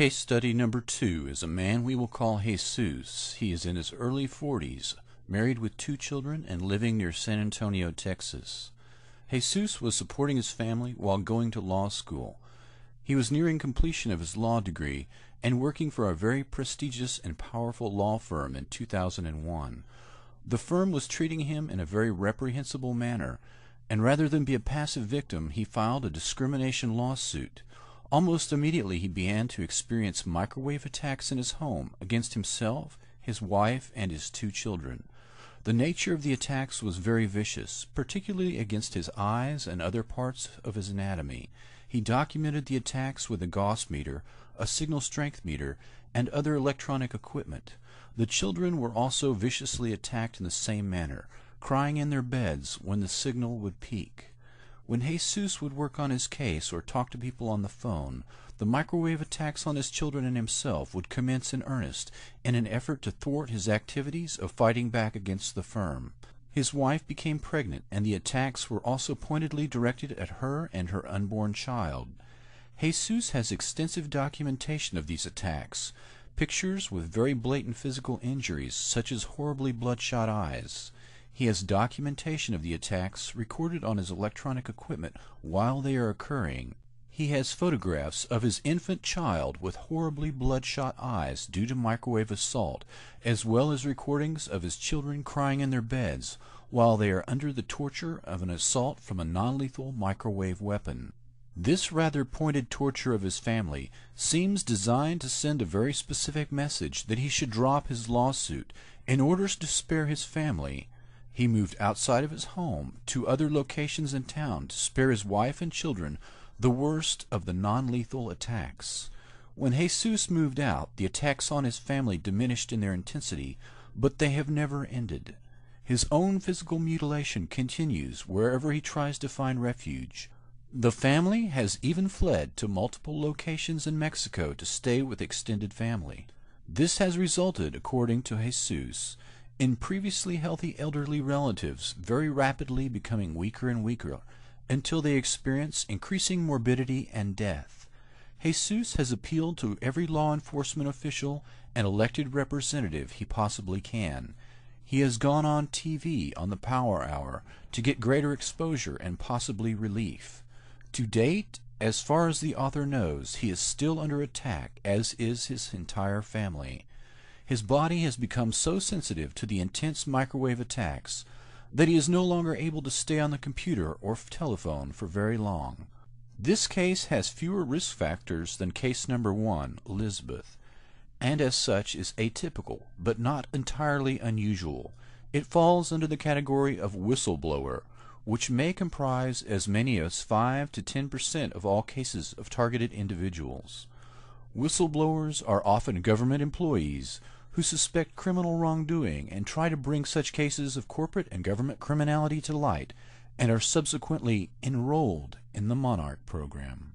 Case study number 2 is a man we will call Jesus. He is in his early 40s, married with 2 children, and living near San Antonio, Texas. Jesus was supporting his family while going to law school. He was nearing completion of his law degree and working for a very prestigious and powerful law firm in 2001. The firm was treating him in a very reprehensible manner, and rather than be a passive victim, he filed a discrimination lawsuit. Almost immediately he began to experience microwave attacks in his home against himself, his wife, and his 2 children. The nature of the attacks was very vicious, particularly against his eyes and other parts of his anatomy. He documented the attacks with a Gauss meter, a signal strength meter, and other electronic equipment. The children were also viciously attacked in the same manner, crying in their beds when the signal would peak. When Jesus would work on his case or talk to people on the phone, the microwave attacks on his children and himself would commence in earnest in an effort to thwart his activities of fighting back against the firm. His wife became pregnant, and the attacks were also pointedly directed at her and her unborn child. Jesus has extensive documentation of these attacks, pictures with very blatant physical injuries, such as horribly bloodshot eyes. He has documentation of the attacks recorded on his electronic equipment while they are occurring. He has photographs of his infant child with horribly bloodshot eyes due to microwave assault, as well as recordings of his children crying in their beds while they are under the torture of an assault from a non-lethal microwave weapon. This rather pointed torture of his family seems designed to send a very specific message that he should drop his lawsuit in order to spare his family. He moved outside of his home to other locations in town to spare his wife and children the worst of the non-lethal attacks. When Jesus moved out, the attacks on his family diminished in their intensity, but they have never ended. His own physical mutilation continues wherever he tries to find refuge. The family has even fled to multiple locations in Mexico to stay with extended family. This has resulted, according to Jesus, in previously healthy elderly relatives very rapidly becoming weaker and weaker until they experience increasing morbidity and death. Jesus has appealed to every law enforcement official and elected representative he possibly can. He has gone on TV on the Power Hour to get greater exposure and possibly relief. To date, as far as the author knows, he is still under attack, as is his entire family. His body has become so sensitive to the intense microwave attacks that he is no longer able to stay on the computer or telephone for very long. This case has fewer risk factors than case number 1, Elizabeth, and as such is atypical, but not entirely unusual. It falls under the category of whistleblower, which may comprise as many as 5 to 10% of all cases of targeted individuals. Whistleblowers are often government employees who suspect criminal wrongdoing and try to bring such cases of corporate and government criminality to light, and are subsequently enrolled in the Monarch program.